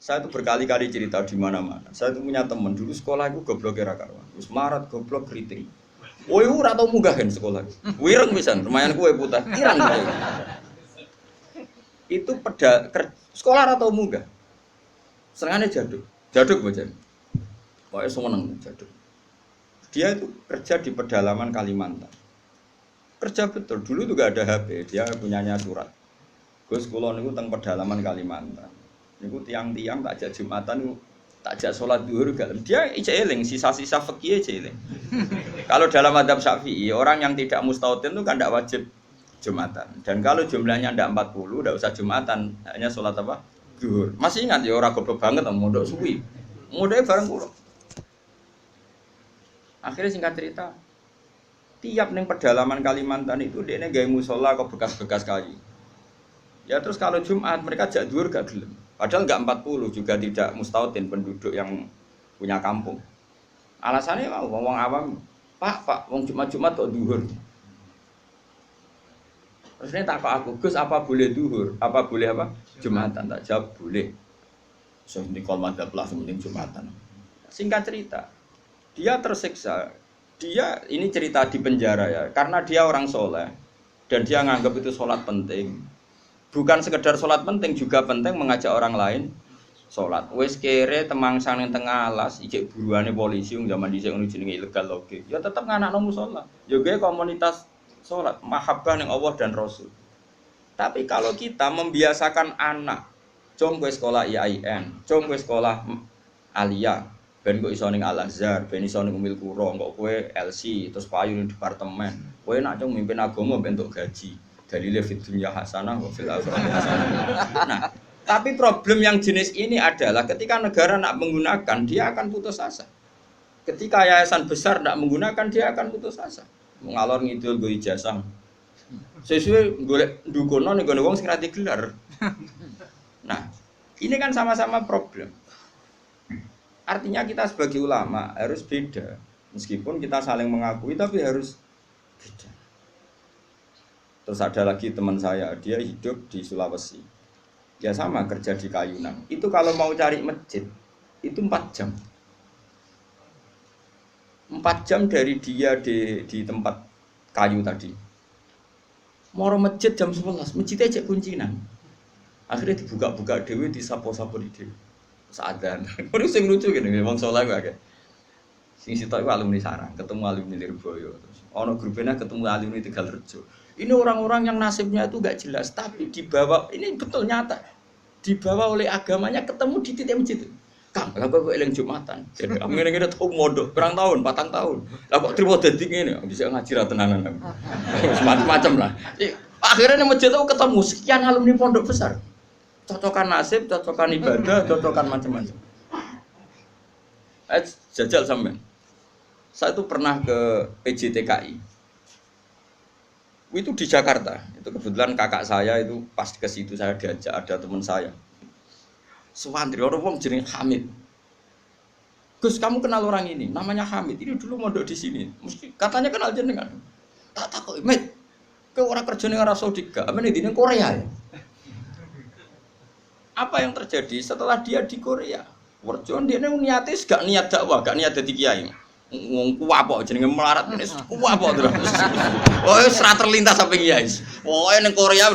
Saya tuh berkali-kali cerita di mana-mana. Saya tuh punya teman dulu sekolah itu goblok era karuan. Wis marat goblok kriting. Woi ora tau munggahen sekolah. Wireng pisan, lumayan kuwe putih. Irang kuwe. Itu sekolah ora tau munggah. Senengane jaduk. Jaduk bocah. Pokoke seneng jaduk. Dia itu kerja di pedalaman Kalimantan. Kerja betul. Dulu tuh gak ada HP, dia punyanya surat. Gus kula niku teng pedalaman Kalimantan. Niku tiang-tiang tak ajak Jumatan niku tak ajak sholat zuhur gak. Dia eling sisa-sisa fikih eling. Kalau dalam mazhab Syafi'i, orang yang tidak mustautin itu kan tidak wajib Jumatan. Dan kalau jumlahnya tidak 40, tidak usah Jumatan, hanya sholat apa? Zuhur. Masih ingat ya orang goblok banget mondok suwi. Mondoknya bareng kula. Akhirnya singkat cerita, tiap neng pedalaman Kalimantan itu dia gawe musola kok bekas-bekas kayu. Ya terus kalau Jumat mereka jak dhuwur gak gelem. Padahal enggak 40 juga tidak mustautin penduduk yang punya kampung. Alasannya mau wong awam, Pak, wong Jumat kok dhuwur. Terus ini tak aku, Gus apa boleh dhuwur? Apa boleh apa? Jumatan tak jawab boleh. So ini kalau madzhab lah penting Jumatan. Singkat cerita, dia tersiksa. Dia ini cerita di penjara ya, karena dia orang soleh dan dia nganggap itu sholat penting. Bukan sekedar sholat penting, juga penting mengajak orang lain sholat. Wes kere temangsan yang tengah alas, ijek buruannya polisi yang zaman dhisik ngono jenenge ilegal loge. Ya tetap nganakno musala. Juga komunitas sholat, mahabbah yang Allah dan Rasul. Tapi kalau kita membiasakan anak, com kowe sekolah IAIN, com kowe sekolah Aliyah, ben kok iso ning Al Azhar, ben iso ning Umil Qura, kok kowe LC terus payu ning departemen. Kowe nak cung mimpin agama bentuk gaji. Dalile fid dunya hasanah wa fil akhirati hasanah. Nah, tapi problem yang jenis ini adalah ketika negara nak menggunakan, dia akan putus asa. Ketika yayasan besar nak menggunakan, dia akan putus asa. Mengalor ngidul go ijazah. Sesuai golek dukono ning gone wong sing ra digelar. Nah, ini kan sama-sama problem. Artinya kita sebagai ulama harus beda. Meskipun kita saling mengakui tapi harus beda. Terus ada lagi teman saya, dia hidup di Sulawesi. Dia sama kerja di Kayunan. Itu kalau mau cari masjid, itu 4 jam. 4 jam dari dia di tempat kayu tadi. Mau masjid jam 11, masjidnya cek kuncinan. Akhirnya dibuka-buka dewe, disapo-sapo di dewe. Seadan. Itu sing lucu gini, wong saleh wae. Sing sitok iku alumni Sarang, ketemu alumni Lirboyo. Ono grupnya ketemu alumni Tegalrejo. Ini orang-orang yang nasibnya itu gak jelas, tapi dibawa, ini betul nyata, dibawa oleh agamanya ketemu di titik masjid. Kang, lah kok eling Jumatan. Jadi aku ngene-ngene tau mondok, berang tahun, 4 tahun. Lah kok trimo dadi ngene, bisa ngaji ra tenanan aku. Macam-macam lah. Akhirnya di masjid itu ketemu sekian alumni pondok besar. Cocokan nasib, cocokan ibadah, cocokan macam-macam. Jajal sampean. Saya itu pernah ke PJTKI. Itu di Jakarta. Itu kebetulan kakak saya itu pas ke situ saya diajak, ada teman saya. Suwandri orang wong jenenge Hamid. Gus, kamu kenal orang ini? Namanya Hamid. Ini dulu mondok di sini. Mesti katanya kenal jenengan. Tak kok, Mit. Ke orang kerja ning Arab Saudi gak? Apa ning Korea ya? Apa yang terjadi setelah dia di Korea? Werjon dia niate gak niat dakwah, gak niat dadi kiai. Wong kuwapok jenenge melarat ini kuwapok terus. Oh, wis ra terlintas sampe kiai. Pokoke ning Korea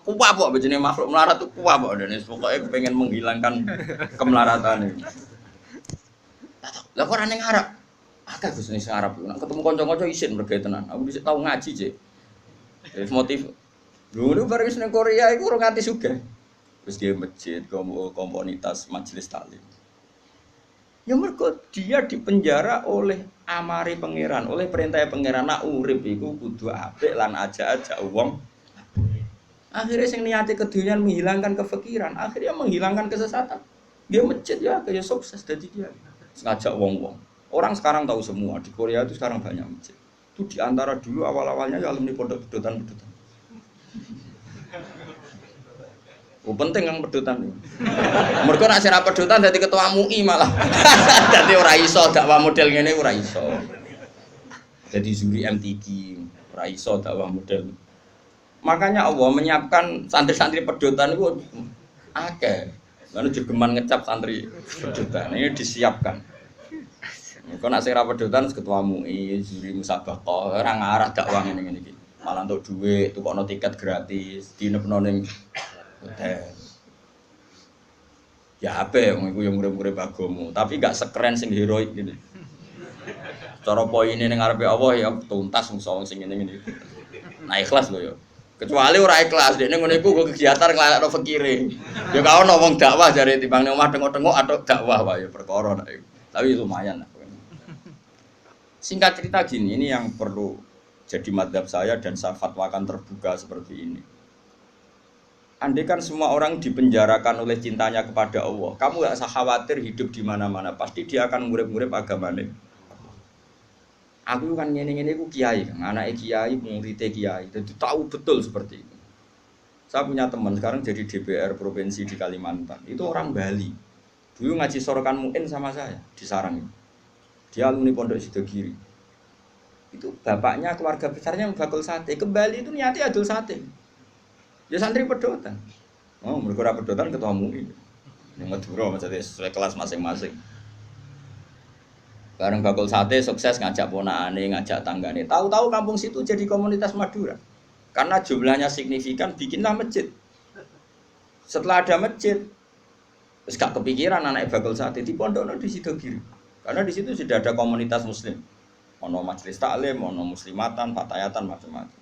kuwapok jenenge makhluk melarat tuh kuwapok dan pokoke pengen menghilangkan kemelaratan ini. Lah kok ora ning Arab? Akeh Gus ning Arab. Nek ketemu kanca-kanca isin mergo tenan. Aku dhisik tau ngaji, Cek. Wis motif. Dulu bareng ning Korea iku ora nganti sugih. Terus dia masjid, komunitas majelis taklim. Ya mergo dia dipenjara oleh amare pangeran, oleh perintah pangeran nak urip iku kudu apik lan aja wong. Akhirnya sing niate kedunyan menghilangkan kefikiran, akhirnya menghilangkan kesesatan. Dia masjid ya kayak sukses jadi dia. Ngajak wong-wong. Orang sekarang tahu semua di Korea itu sekarang banyak masjid. Itu di antara dulu awal-awalnya ya alumni pondok pedotan-pedotan. Oh penting yang pedotan. Mergo nek sira pedotan dadi ketua MUI malah. Dadi ora iso dakwah model ngene ora iso. Jadi Zuri MTQ ora iso dakwah model. Makanya Allah menyiapkan santri-santri pedotan itu akeh. Lalu jogeman ngecap santri pedotan ini disiapkan. Kau nak sing ra pedotan ketua MUI, juri musabaqah, ora ngarah dakwah ngene iki. Malah untuk duit, tukokno tiket gratis, dinepno ning hotel. Ya ape wong iku yo murid-murid agama, tapi gak sekeren sing heroik gini. Cara poine ning ngarepe Allah ya tuntas wong sing ngene-ngene. Nah ikhlas lho yo. Kecuali ora ikhlas, dekne ngono iku go kegiatan nglalekno fakire. Ya gak ono wong dakwah jare timbang ning omah tengok-tengok atok dakwah wae perkara nek iku. Tapi lumayan lah. Singkat cerita gini, ini yang perlu jadi madhab saya dan saya fatwakan terbuka seperti ini. Andai kan semua orang dipenjarakan oleh cintanya kepada Allah, kamu gak usah khawatir hidup di mana-mana, pasti dia akan ngurip-ngurip agamanya. Aku kan ngene-ngene ku kiai, kan anake kiai, muridé kiai, jadi tahu betul seperti itu. Saya punya teman sekarang jadi DPR provinsi di Kalimantan, itu orang Bali. Dulu ngaji sorokan muin sama saya di Sarang. Dia alumni Pondok Sidogiri. Itu bapaknya keluarga besarnya bakul sate. Kembali itu niatnya adul sate. Ya santri pedotan. Oh, mereka ora pedotan ketua MUI. Yang Madura maksudnya sesuai kelas masing-masing. Bareng bakul sate sukses ngajak ponakane, ngajak tanggane. Tahu-tahu kampung situ jadi komunitas Madura. Karena jumlahnya signifikan bikinlah masjid. Setelah ada masjid, terus gak kepikiran anak bakul sate di pondokno di Sidogiri. Karena di situ sudah ada komunitas muslim. Ono majelis taklim, ono muslimatan, fatayatan macam-macam.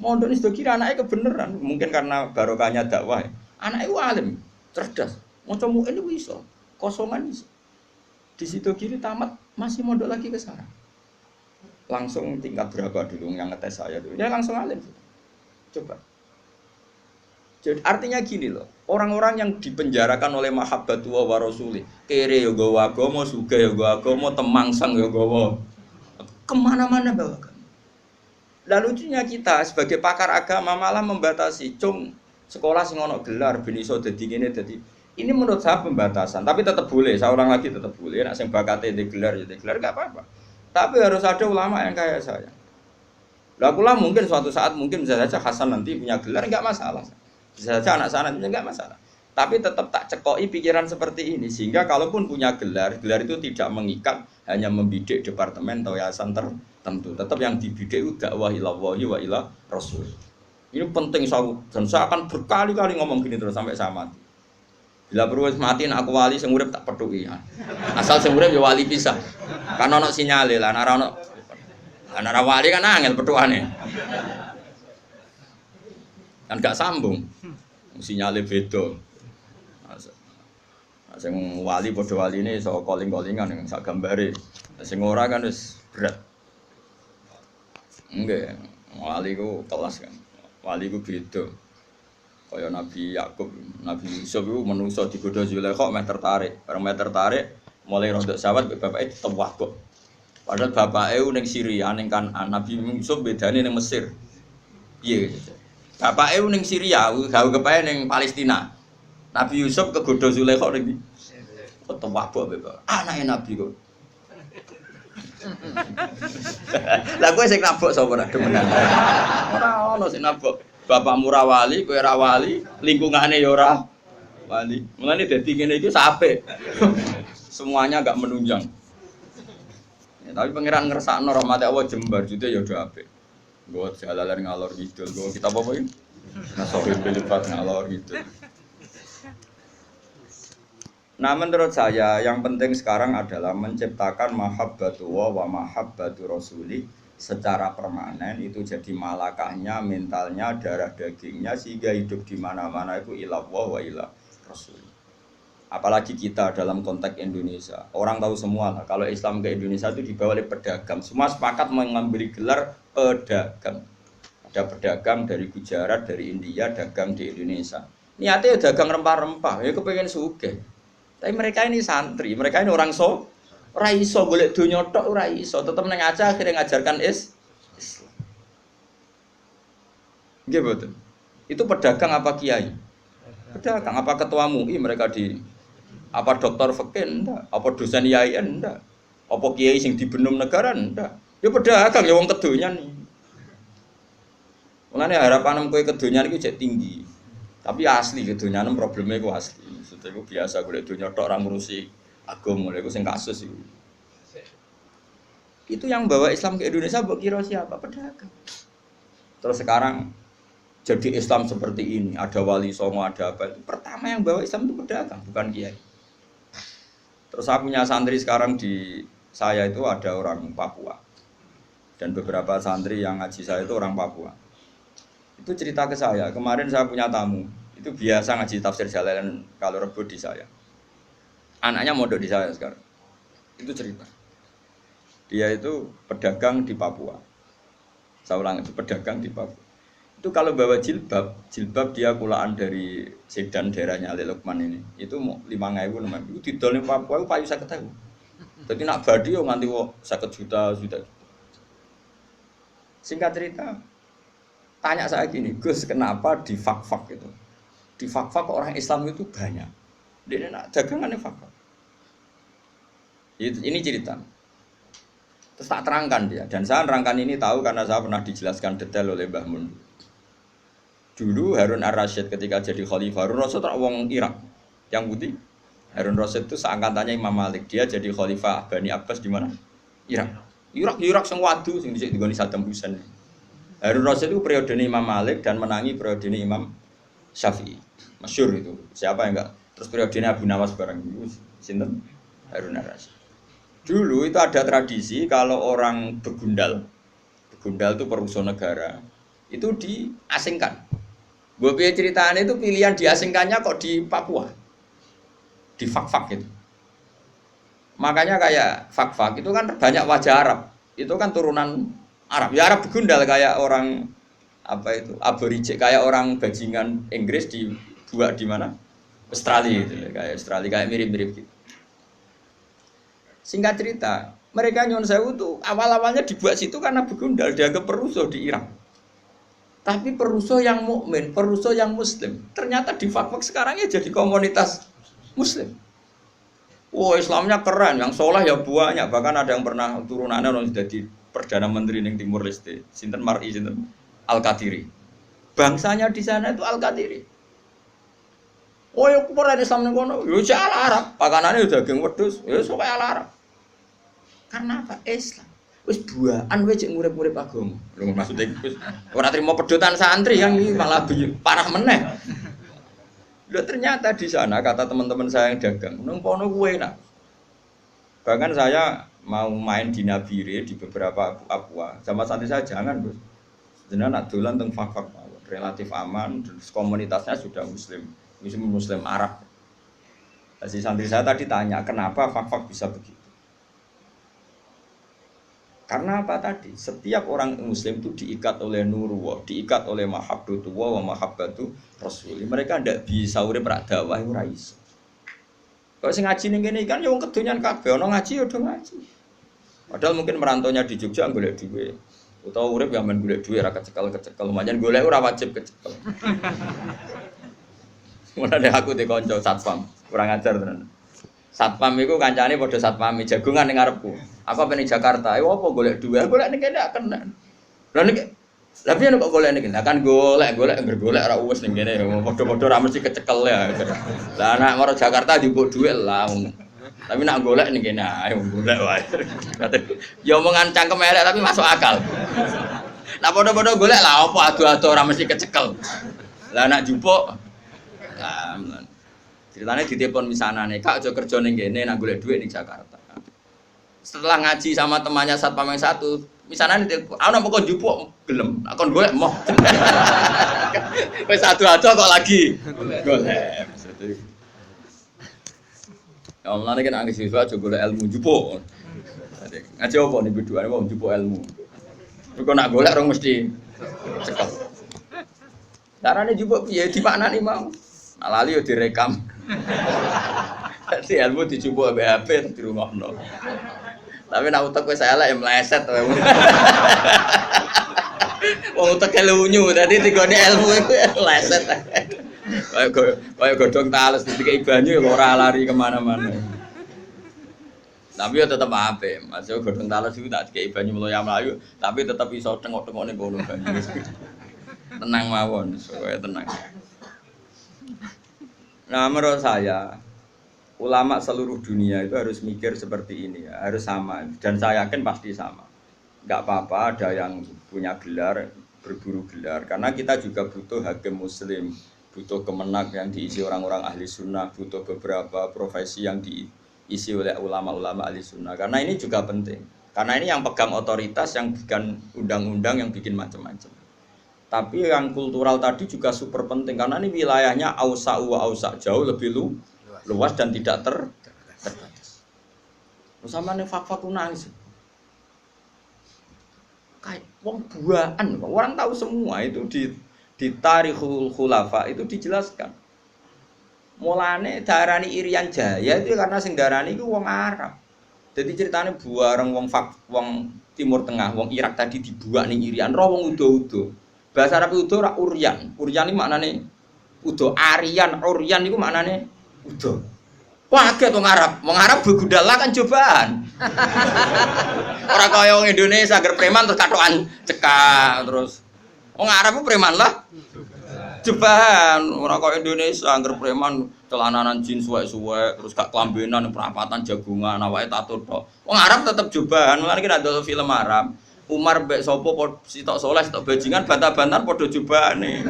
Mondok ini sudah kira anaknya kebenaran, mungkin karena barokahnya dakwah. Anaknya itu alim, cerdas. Mau coba ini bisa, kosongan bisa. Di situ kiri tamat masih mondok lagi ke sana. Langsung tingkat berapa dulu yang ngetes saya dulu? Ya langsung alim. Coba. Jadi artinya gini loh, orang-orang yang dipenjarakan oleh mahabbatullah wa rasulih, kere ya gawa agama, sugih ya gawa agama, temangsang ya gawa, kemana-mana bawakan. Lalu lucunya kita sebagai pakar agama malah membatasi, cung sekolah sing ono gelar ben iso dadi ngene dadi. Ini menurut saya pembatasan, tapi tetap boleh. Saya ulang lagi tetap boleh. Nek sing bakate di gelar ya di gelar enggak apa-apa. Tapi harus ada ulama yang kayak saya. Lah kula mungkin suatu saat mungkin bisa saja Hasan nanti punya gelar enggak masalah. Bisa saja anak sana punya enggak masalah. Tapi tetap tak cekoi pikiran seperti ini sehingga kalaupun punya gelar, gelar itu tidak mengikat hanya membidik departemen atau yayasan tertentu. Tetap yang dibidik itu dakwah ilallahi wa ila rasul. Ini penting dan saya akan berkali-kali ngomong gini terus sampai saya mati. Bila perlu mati aku wali sing urip tak petuki. Asal sing urip ya wali pisah. Kan ono sinyale lah ana wali kan angel petukane. Kan gak sambung. Sinyale beda. Sing wali padha waline iso calling-callingan yang sak gambare. Sing ora kan wis berat. Enggak, wali ku kelas kan. Wali ku beda. Kaya Nabi Yakub, Nabi Yusuf itu menungso digodha Zulaikha meh tertarik. Bareng meh tertarik, mulai rontok sawat bapake ditewah kok. Padahal bapake ning Syria ning kan Nabi Yusuf bedane ning Mesir. Piye? Bapake ning Syria, gawe kepae ning Palestina. Nabi Yusuf kegodha Zulaikha ning ketewah kok bapak. Anake Nabi kok. Lah kowe sing nabok sapa ora demenan. Ora ono sing nabok. Bapakmu ra wali, kowe ra wali, lingkungane ya ora wali. Mulane dadi ngene iki sapek. Semuanya enggak menunjang. Ya, tapi pangeran ngersakno rahmat Allah jembar jute ya do apik. Nggo jalalan ngalor kidul, nggo kita apa iki? Nasohil bilipat ngalor kidul. Nah menurut saya yang penting sekarang adalah menciptakan mahabbatullah wa mahabbatu rasulih secara permanen itu jadi malakahnya, mentalnya, darah dagingnya sehingga hidup di mana-mana itu ilallah wa ila rasul. Apalagi kita dalam konteks Indonesia, orang tahu semua lah kalau Islam ke Indonesia itu dibawa oleh pedagang. Semua sepakat mengambil gelar pedagang. Ada pedagang dari Gujarat, dari India, dagang di Indonesia. Niatnya ya dagang rempah-rempah, ya kepengen sugih. Tapi mereka ini santri, mereka ini orang ora iso golek donya tok ora iso, tetep nang aja akhirnya ngajarkan Islam. Nggih betul. Itu pedagang apa kiai? Pedagang apa ketua MUI mereka di apa dokter fikih ndak, apa dosen IAIN ndak, apa kiai sing dibenum negara ndak. Ya pedagang ya wong kedonyan. Mulane harapan kowe kedonyan iki jek tinggi. Tapi asli gitu, nyanem problemnya gue asli. Maksudnya gue biasa gue itu nyotok orang ngurusi agama, gue sing kasus itu. Itu yang bawa Islam ke Indonesia, mbok kira siapa? Pedagang. Terus sekarang jadi Islam seperti ini, ada wali songo, ada apa itu. Pertama yang bawa Islam itu pedagang, bukan kiai. Terus saya punya santri sekarang di saya itu ada orang Papua. Dan beberapa santri yang ngaji saya itu orang Papua. Itu cerita ke saya, kemarin saya punya tamu, itu biasa ngaji tafsir Jalalain kalau rebut di saya. Anaknya mondok di saya sekarang. Itu cerita. Dia itu pedagang di Papua. Saya ulang itu pedagang di Papua. Itu kalau bawa jilbab, jilbab dia kulaan dari Sedan daerahnya Ali Lukman ini. Itu mau 5.000 namanya. Itu didol di Papua itu payu 50.000. Jadi nak badi yo nganti 50 juta. Singkat cerita, tanya saya gini, Gus, kenapa di fak-fak itu? Di fak-fak orang Islam itu banyak. Dia nak dagangannya fak-fak. Ini cerita. Terus tak terangkan dia. Dan saya terangkan ini tahu karena saya pernah dijelaskan detail oleh Mbah Mun. Dulu Harun Ar-Rasyid ketika jadi khalifah, Harun Rasyid orang Irak. Yang putih. Harun Rasyid itu seangkatannya Imam Malik. Dia jadi khalifah Bani Abbas di mana? Irak. Irak sing wadu sing dhisik digoni Saddam Hussein. Harun Rasyid itu periode Imam Malik dan menangi periode Imam Syafi'i. Masyhur itu. Siapa yang enggak? Terus periode Abu Nawas bareng itu sinten? Harun Ar-Rasyid. Dulu itu ada tradisi kalau orang begundal itu perusahaan negara, itu diasingkan. Gue punya ceritaan itu pilihan diasingkannya kok di Papua, di fak-fak itu. Makanya kayak fak-fak itu kan banyak wajah Arab, itu kan turunan Arab. Ya Arab begundal kayak orang apa itu aborigin, kayak orang bajingan Inggris dibuat di mana? Australia itu, kayak Australia kayak mirip-mirip gitu. Singkat cerita, mereka Nyon Sewu tuh awal-awalnya dibuat situ karena begundal, dianggap perusuh di Irak. Tapi perusuh yang mukmin, perusuh yang muslim, ternyata di fak-fak sekarang ya jadi komunitas muslim. Wah, Islamnya keren, yang soleh ya banyak, bahkan ada yang pernah turunannya orang jadi perdana menteri di Timur Leste, sinten Mar'i, sinten Al-Qadiri. Bangsanya di sana itu Al-Qadiri. Oh, ya kumpul Islam ning kono, yo ala Arab, pakanane udah daging wedhus, ya sok ala Arab. Karena apa? Islam. Wis duaan wae cek ngurip-ngurip agama. Lho maksudnya wis ora trimo pedotan santri yang ini malah parah meneh. Lho ternyata di sana kata teman-teman saya yang dagang, nang kono kuwe enak. Bahkan saya mau main di Nabire di beberapa Papua, sama santri saya jangan, Bos. Jenengan nak dolan teng fak-fak relatif aman, terus komunitasnya sudah muslim Arab. Si santri saya tadi tanya, kenapa fak-fak bisa begitu? Karena apa tadi? Setiap orang muslim itu diikat oleh nurullah, diikat oleh mahabbatullah wa mahabbatu rasul. Mereka ndak bisa urip rak dakwah ora iso. Kalau sing ngaji ning kene kan ya wong kedonyan kabeh, ana ngaji ya do ngaji. Padahal mungkin merantaunya di Jogja golek duit. Utawa urip ya men golek duit ra kecekel-kecekel, lumayan golek ora wajib kecekel. Mulane aku di kanca satpam, kurang ajar tenan. Satpam iku kancane padha satpam jagongan ning ngarepku. Aku pengen Jakarta, ayo apa golek duit? Golek ning kene gak kena. Lah niki lha piye kok golek ning kene? Kan golek ora wis ning kene padha-padha ra mesti kecekel ya. Lah nek maro Jakarta njupuk duit lah. Tapi nak golek ning kene ayo golek wae. Ya omongan cangkem elek tapi masuk akal. Lah padha-padha golek lah apa adu-adu ora mesti kecekel. Lah nak njupuk ceritanya ditelepon misanane, Kak aja kerja ning kene nak golek duit ning Jakarta. Setelah ngaji sama temannya satpam yang satu, misanane ditelepon, "Ana kok njupuk gelem, nak kon golek moh." Wis adu-adu kok lagi golek. Ya Allah nek ana siswa aja golek ilmu njupuk. Ngaji apa nih biduane wong njupuk ilmu. Kok nak golek rong mesti cekel. Carane njupuk piye dimaknani mau? Nak lali yo direkam. Dadi ilmu dijupuk ambek HP di rumahno. Tapi nak utek wis elek ya meleset wae. Wong utek lunyu dadi digone ilmu iku meleset. Kayak godhong tales dikai banyu ya ora lari kemana-mana. Tapi ya tetep apik. Masuk godhong tales iku tak dikai banyu mlayu, tapi tetep iso tengok-tengok ning kono banyu. Tenang mawon, supaya tenang. Nah, menurut saya ulama seluruh dunia itu harus mikir seperti ini ya, harus sama dan saya yakin pasti sama. Enggak apa-apa ada yang punya gelar, berburu gelar karena kita juga butuh hakim muslim, butuh kemenak yang diisi orang-orang ahli sunnah, butuh beberapa profesi yang diisi oleh ulama-ulama ahli sunnah karena ini juga penting karena ini yang pegang otoritas, yang bikin undang-undang, yang bikin macam-macam. Tapi yang kultural tadi juga super penting karena ini wilayahnya ausa jauh lebih luas dan tidak terbatas. Sama nih fakta nangis. Kayak wong buaan, orang tahu semua itu di Tarikhul Khulafa itu dijelaskan. Mulane darani Irian Jaya itu karena sing darani itu wong Arab. Jadi ceritanya buareng wong Timur Tengah, wong Irak tadi dibuak ning Irian, roh wong udo-udo. Bahasa Arab udo ora uryan. Uryan iki maknane udo, Aryan, uryan iku maknane udo. Wah, kaget wong Arab. Wong Arab begudala kan cobaan. Ora kaya wong Indonesia agar preman terus katokan cekak terus. Wong Arab ku preman lah. Cobaan. Ora kaya Indonesia agar preman celananan jin suwek-suwek terus gak kelambenan perapatan jagungan awake tato tok. Wong Arab tetep cobaan. Mulane kira ada film Arab. Umar mbek sapa sitok soleh sitok bajingan bantah-bantahan padha cobaane.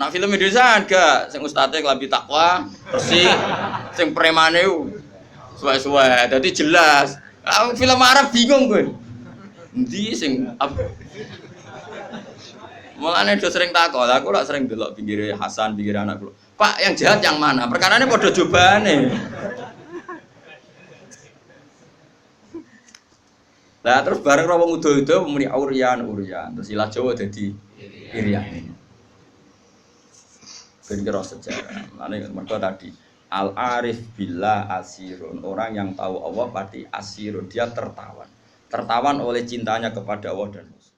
Nah film Indonesia enggak, sing ustadze klambi takwa, bersih, sing premane suwe-suwe. Dadi jelas. Film Arab bingung kowe. Endi sing mulane do sering takok, aku lak sering delok pinggire Hasan, pinggire anak kula. Pak, yang jahat yang mana? Perkarane padha jobane. Lah terus bareng wong udo-udo muni uryan. Terus ilah Jawa dadi Irian. Ben kira sejarah. Lane mergo tadi al-arif billah asirun. Orang yang tahu Allah pasti asirun, dia tertawan. Tertawan oleh cintanya kepada Allah dan Rasul.